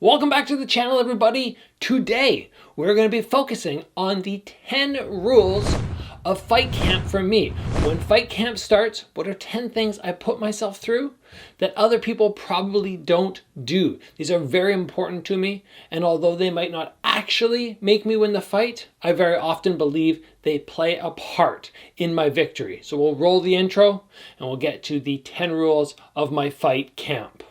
Welcome back to the channel, everybody. Today, we're going to be focusing on the 10 rules of fight camp for me. When fight camp starts, what are 10 things I put myself through that other people probably don't do? These are very important to me, and although they might not actually make me win the fight, I very often believe they play a part in my victory. So we'll roll the intro, and we'll get to the 10 rules of my fight camp.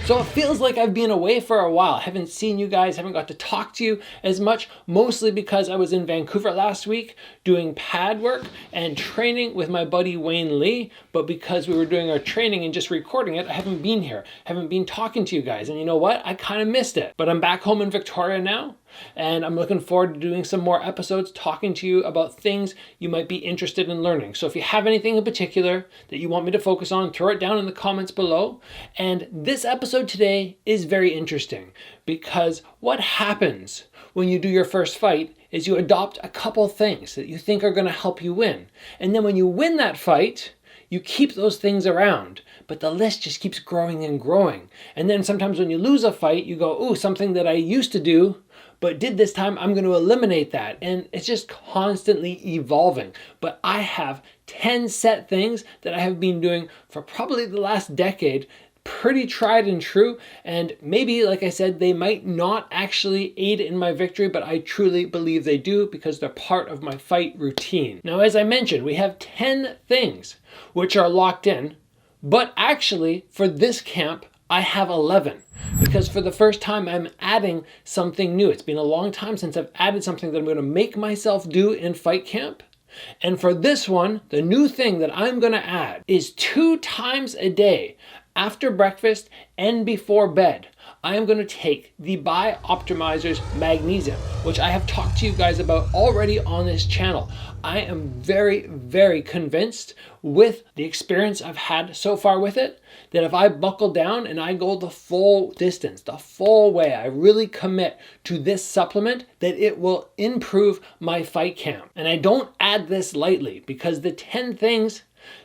So it feels like I've been away for a while. I haven't seen you guys, haven't got to talk to you as much, mostly because I was in Vancouver last week doing pad work and training with my buddy Wayne Lee. But because we were doing our training and just recording it, I haven't been here, haven't been talking to you guys. And you know what? I kind of missed it. But I'm back home in Victoria now. And I'm looking forward to doing some more episodes talking to you about things you might be interested in learning. So if you have anything in particular that you want me to focus on, throw it down in the comments below. And this episode today is very interesting because what happens when you do your first fight is you adopt a couple things that you think are going to help you win. And then when you win that fight, you keep those things around, but the list just keeps growing and growing. And then sometimes when you lose a fight, you go, ooh, something that I used to do, but did this time, I'm going to eliminate that. And it's just constantly evolving. But I have 10 set things that I have been doing for probably the last decade, pretty tried and true. And maybe, like I said, they might not actually aid in my victory, but I truly believe they do because they're part of my fight routine. Now, as I mentioned, we have 10 things which are locked in, but actually for this camp, I have 11. Because for the first time, I'm adding something new. It's been a long time since I've added something that I'm going to make myself do in fight camp. And for this one, the new thing that I'm going to add is 2 times a day, after breakfast and before bed, I am going to take the Optimizer's magnesium, which I have talked to you guys about already on this channel. I am very, very convinced with the experience I've had so far with it, that if I buckle down and I go the full distance, the full way, I really commit to this supplement, that it will improve my fight camp. And I don't add this lightly because the 10 things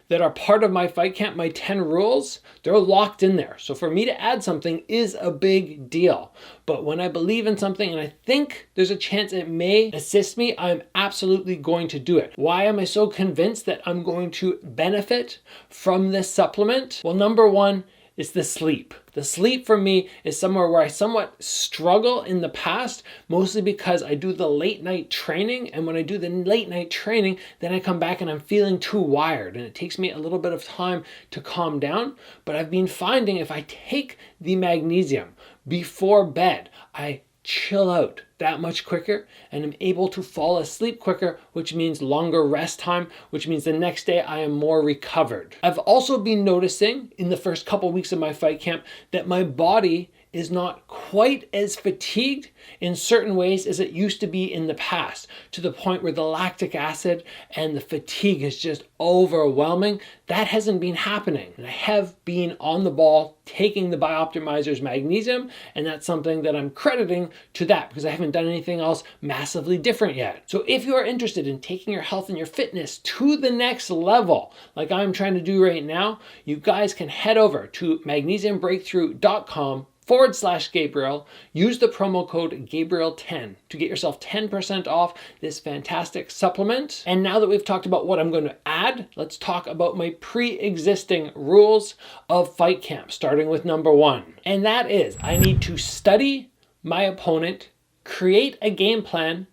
that are part of my fight camp, my 10 rules, they're locked in there. So for me to add something is a big deal. But when I believe in something and I think there's a chance it may assist me, I'm absolutely going to do it. Why am I so convinced that I'm going to benefit from this supplement? Well, number one is the sleep. The sleep for me is somewhere where I somewhat struggle in the past, mostly because I do the late night training. And when I do the late night training, then I come back and I'm feeling too wired. And it takes me a little bit of time to calm down. But I've been finding if I take the magnesium before bed, I chill out that much quicker and I'm able to fall asleep quicker, which means longer rest time, which means the next day I am more recovered. I've also been noticing in the first couple weeks of my fight camp that my body is not quite as fatigued in certain ways as it used to be in the past, to the point where the lactic acid and the fatigue is just overwhelming. That hasn't been happening. And I have been on the ball taking the Optimizer's magnesium, and that's something that I'm crediting to that because I haven't done anything else massively different yet. So if you are interested in taking your health and your fitness to the next level, like I'm trying to do right now, you guys can head over to magnesiumbreakthrough.com/Gabriel. Use the promo code Gabriel10 to get yourself 10% off this fantastic supplement. And now that we've talked about what I'm going to add, let's talk about my pre-existing rules of fight camp, starting with number 1. And that is, I need to study my opponent, create a game plan,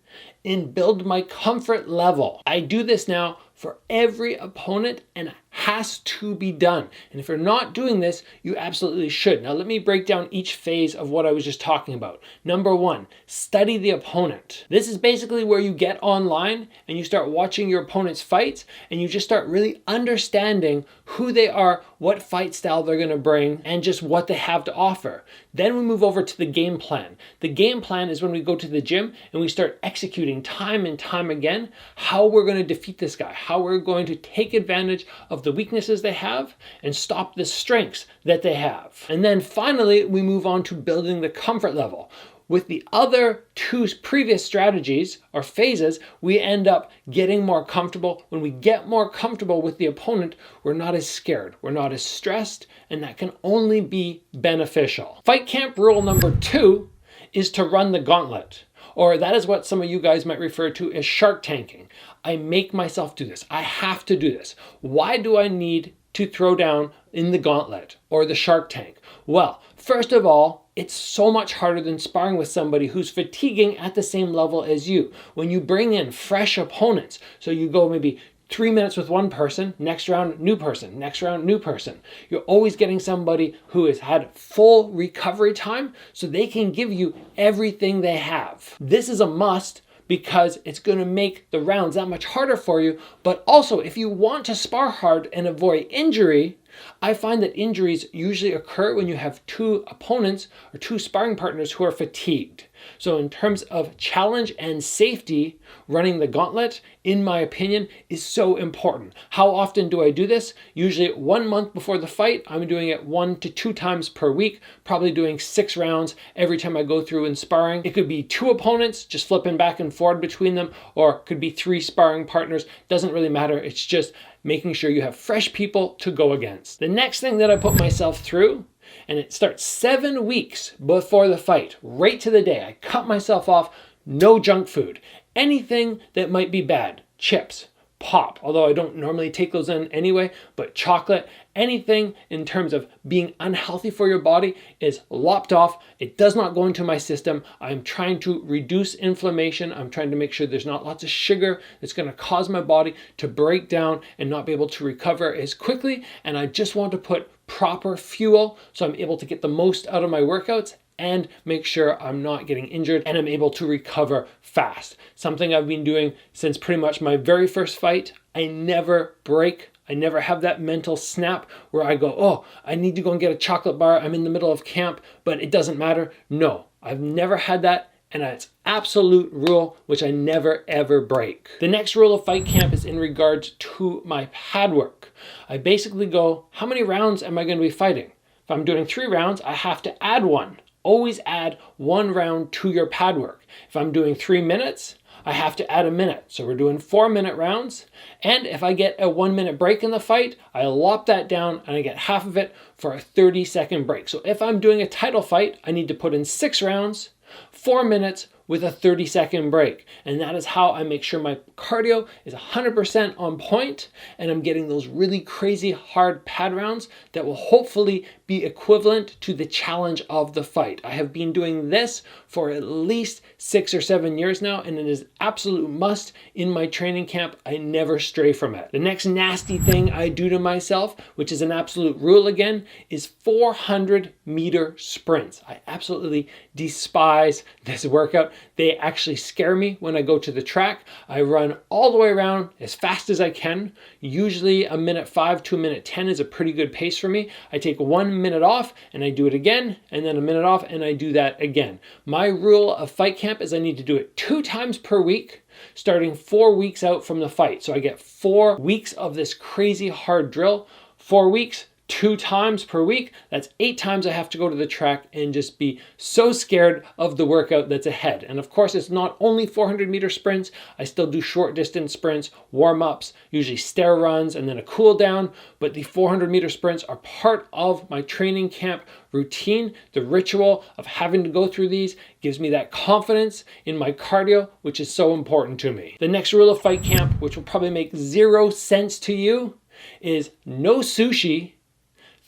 and build my comfort level. I do this now for every opponent and it has to be done. And if you're not doing this, you absolutely should. Now let me break down each phase of what I was just talking about. Number 1, study the opponent. This is basically where you get online and you start watching your opponent's fights and you just start really understanding who they are, what fight style they're going to bring, and just what they have to offer. Then we move over to the game plan. The game plan is when we go to the gym and we start executing time and time again how we're going to defeat this guy, how we're going to take advantage of the weaknesses they have and stop the strengths that they have. And then finally, we move on to building the comfort level. with the other two previous strategies or phases, we end up getting more comfortable. When we get more comfortable with the opponent, we're not as scared, we're not as stressed, and that can only be beneficial. Fight camp rule number 2 is to run the gauntlet, or that is what some of you guys might refer to as shark tanking. I make myself do this. I have to do this. Why do I need to throw down in the gauntlet or the shark tank? Well, first of all, it's so much harder than sparring with somebody who's fatiguing at the same level as you. When you bring in fresh opponents, so you go maybe 3 minutes with one person, next round, new person, next round, new person. You're always getting somebody who has had full recovery time so they can give you everything they have. This is a must because it's going to make the rounds that much harder for you. But also, if you want to spar hard and avoid injury, I find that injuries usually occur when you have two opponents or two sparring partners who are fatigued. So in terms of challenge and safety, running the gauntlet, in my opinion, is so important. How often do I do this? Usually 1 month before the fight, I'm doing it 1 to 2 times per week, probably doing 6 rounds every time I go through in sparring. It could be 2 opponents, just flipping back and forth between them, or it could be 3 sparring partners. Doesn't really matter. It's just making sure you have fresh people to go against. The next thing that I put myself through, and it starts 7 weeks before the fight, right to the day. I cut myself off, no junk food. Anything that might be bad, chips, pop, although I don't normally take those in anyway, but chocolate, anything in terms of being unhealthy for your body is lopped off. It does not go into my system. I'm trying to reduce inflammation. I'm trying to make sure there's not lots of sugar that's going to cause my body to break down and not be able to recover as quickly. And I just want to put proper fuel so I'm able to get the most out of my workouts and make sure I'm not getting injured and I'm able to recover fast. Something I've been doing since pretty much my very first fight. I never break. I never have that mental snap where I go, oh, I need to go and get a chocolate bar. I'm in the middle of camp, but it doesn't matter. No, I've never had that. And it's absolute rule, which I never ever break. The next rule of fight camp is in regards to my pad work. I basically go, how many rounds am I going to be fighting? If I'm doing 3 rounds, I have to add 1. Always add 1 round to your pad work. If I'm doing 3 minutes, I have to add a minute. So we're doing 4-minute rounds. And if I get a 1-minute break in the fight, I lop that down and I get half of it for a 30-second break. So if I'm doing a title fight, I need to put in 6 rounds, 4 minutes with a 30-second break. And that is how I make sure my cardio is 100% on point and I'm getting those really crazy hard pad rounds that will hopefully be equivalent to the challenge of the fight. I have been doing this for at least 6 or 7 years now, and it is absolute must in my training camp. I never stray from it. The next nasty thing I do to myself, which is an absolute rule again, is 400-meter sprints. I absolutely despise this workout. They actually scare me when I go to the track. I run all the way around as fast as I can. Usually a minute 5 to a minute 10 is a pretty good pace for me. I take 1 minute off and I do it again, and then a minute off and I do that again. My rule of fight camp is I need to do it 2 times per week, starting 4 weeks out from the fight. So I get 4 weeks of this crazy hard drill, 4 weeks, 2 times per week. That's 8 times I have to go to the track and just be so scared of the workout that's ahead. And of course, it's not only 400-meter sprints. I still do short distance sprints, warm-ups, usually stair runs, and then a cool down. But the 400-meter sprints are part of my training camp routine. The ritual of having to go through these gives me that confidence in my cardio, which is so important to me. The next rule of fight camp, which will probably make 0 sense to you, is no sushi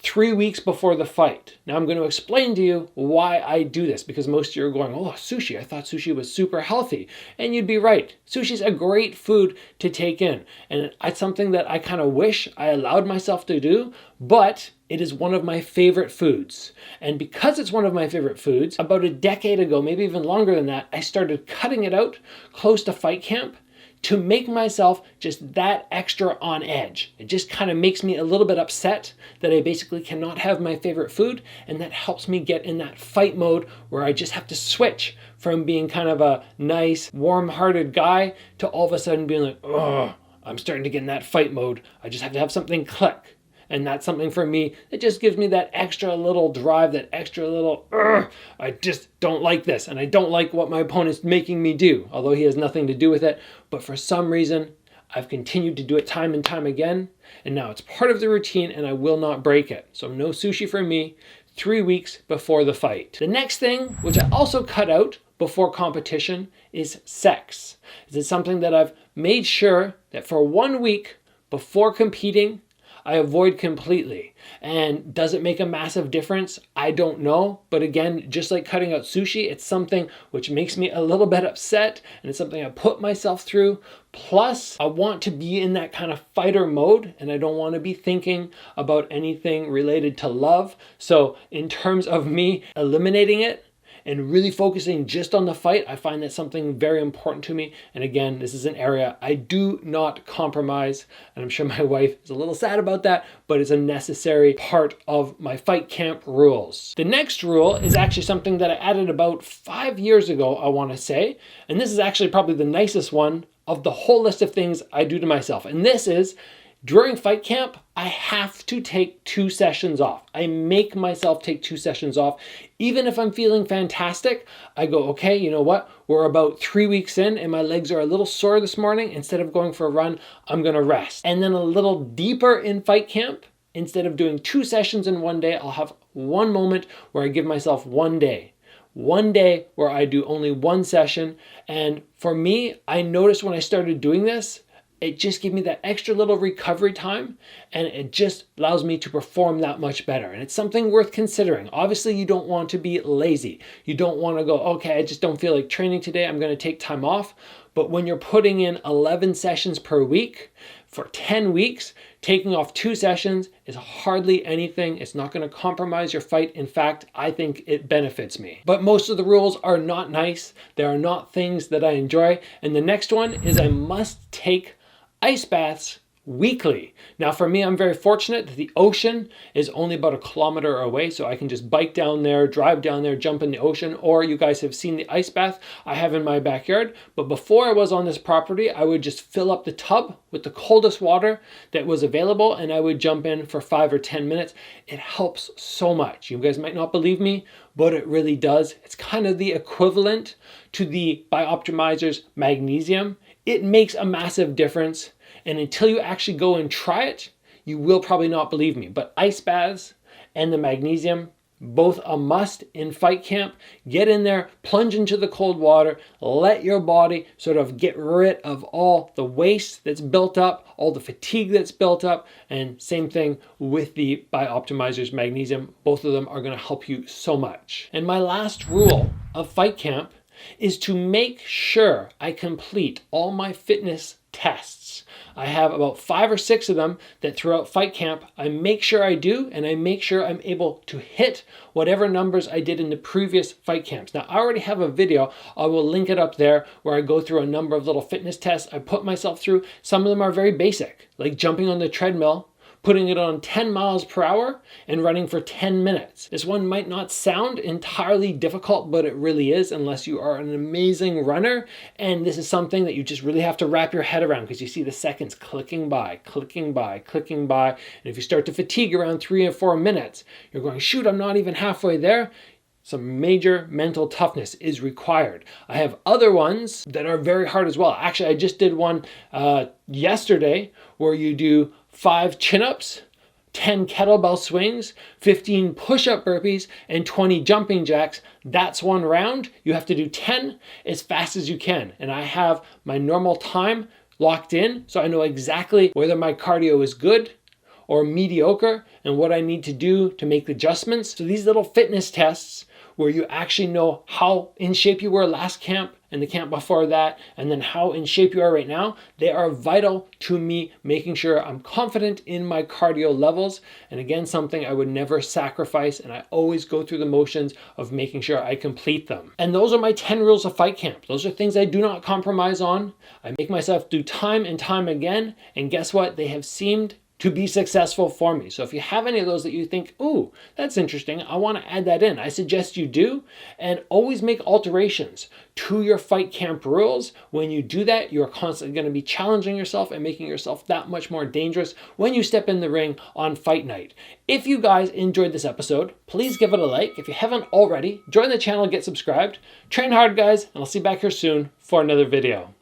3 weeks before the fight. Now I'm going to explain to you why I do this, because most of you are going, oh, sushi, I thought sushi was super healthy. And you'd be right. Sushi is a great food to take in. And it's something that I kind of wish I allowed myself to do, but it is one of my favorite foods. And because it's one of my favorite foods, about a decade ago, maybe even longer than that, I started cutting it out close to fight camp to make myself just that extra on edge. It just kind of makes me a little bit upset that I basically cannot have my favorite food, and that helps me get in that fight mode where I just have to switch from being kind of a nice, warm-hearted guy to all of a sudden being like, oh, I'm starting to get in that fight mode. I just have to have something click. And that's something for me that just gives me that extra little drive, that extra little, I just don't like this. And I don't like what my opponent's making me do, although he has nothing to do with it. But for some reason, I've continued to do it time and time again. And now it's part of the routine and I will not break it. So no sushi for me 3 weeks before the fight. The next thing, which I also cut out before competition, is sex. It's something that I've made sure that for 1 week before competing, I avoid completely. And does it make a massive difference? I don't know. But again, just like cutting out sushi, it's something which makes me a little bit upset, and it's something I put myself through. Plus, I want to be in that kind of fighter mode, and I don't want to be thinking about anything related to love. So in terms of me eliminating it, and really focusing just on the fight, I find that something very important to me. And again, this is an area I do not compromise. And I'm sure my wife is a little sad about that, but it's a necessary part of my fight camp rules. The next rule is actually something that I added about 5 years ago, I want to say. And this is actually probably the nicest one of the whole list of things I do to myself. And this is, during fight camp, I have to take 2 sessions off. I make myself take 2 sessions off. Even if I'm feeling fantastic, I go, okay, you know what? We're about 3 weeks in and my legs are a little sore this morning. Instead of going for a run, I'm gonna rest. And then a little deeper in fight camp, instead of doing 2 sessions in 1 day, I'll have one moment where I give myself 1 day. 1 day where I do only 1 session. And for me, I noticed when I started doing this, it just gave me that extra little recovery time, and it just allows me to perform that much better. And it's something worth considering. Obviously, you don't want to be lazy. You don't want to go, okay, I just don't feel like training today, I'm going to take time off. But when you're putting in 11 sessions per week for 10 weeks, taking off 2 sessions is hardly anything. It's not going to compromise your fight. In fact, I think it benefits me. But most of the rules are not nice. They are not things that I enjoy. And the next one is I must take ice baths weekly. Now for me, I'm very fortunate that the ocean is only about 1 kilometer away, so I can just bike down there, drive down there, jump in the ocean, or you guys have seen the ice bath I have in my backyard. But before I was on this property, I would just fill up the tub with the coldest water that was available, and I would jump in for 5 or 10 minutes. It helps so much. You guys might not believe me, but it really does. It's kind of the equivalent to the Bioptimizer's magnesium. It makes a massive difference. And until you actually go and try it, you will probably not believe me. But ice baths and the magnesium, both a must in fight camp. Get in there, plunge into the cold water, let your body sort of get rid of all the waste that's built up, all the fatigue that's built up, and same thing with the Bioptimizer's magnesium. Both of them are going to help you so much. And my last rule of fight camp is to make sure I complete all my fitness tests. I have about 5 or 6 of them that throughout fight camp, I make sure I do, and I make sure I'm able to hit whatever numbers I did in the previous fight camps. Now, I already have a video. I will link it up there where I go through a number of little fitness tests I put myself through. Some of them are very basic, like jumping on the treadmill, putting it on 10 miles per hour and running for 10 minutes. This one might not sound entirely difficult, but it really is unless you are an amazing runner. And this is something that you just really have to wrap your head around because you see the seconds clicking by, clicking by, clicking by. And if you start to fatigue around 3 or 4 minutes, you're going, shoot, I'm not even halfway there. Some major mental toughness is required. I have other ones that are very hard as well. Actually, I just did one yesterday where you do 5 chin-ups, 10 kettlebell swings, 15 push-up burpees, and 20 jumping jacks. That's one round. You have to do 10 as fast as you can. And I have my normal time locked in, so I know exactly whether my cardio is good or mediocre and what I need to do to make the adjustments. So these little fitness tests where you actually know how in shape you were last camp and the camp before that, and then how in shape you are right now, they are vital to me making sure I'm confident in my cardio levels. And again, something I would never sacrifice, and I always go through the motions of making sure I complete them. And those are my 10 rules of fight camp. Those are things I do not compromise on. I make myself do time and time again, and guess what? They have seemed to be successful for me. So if you have any of those that you think, ooh, that's interesting, I want to add that in, I suggest you do. And always make alterations to your fight camp rules. When you do that, you're constantly going to be challenging yourself and making yourself that much more dangerous when you step in the ring on fight night. If you guys enjoyed this episode, please give it a like. If you haven't already, join the channel, get subscribed. Train hard, guys, and I'll see you back here soon for another video.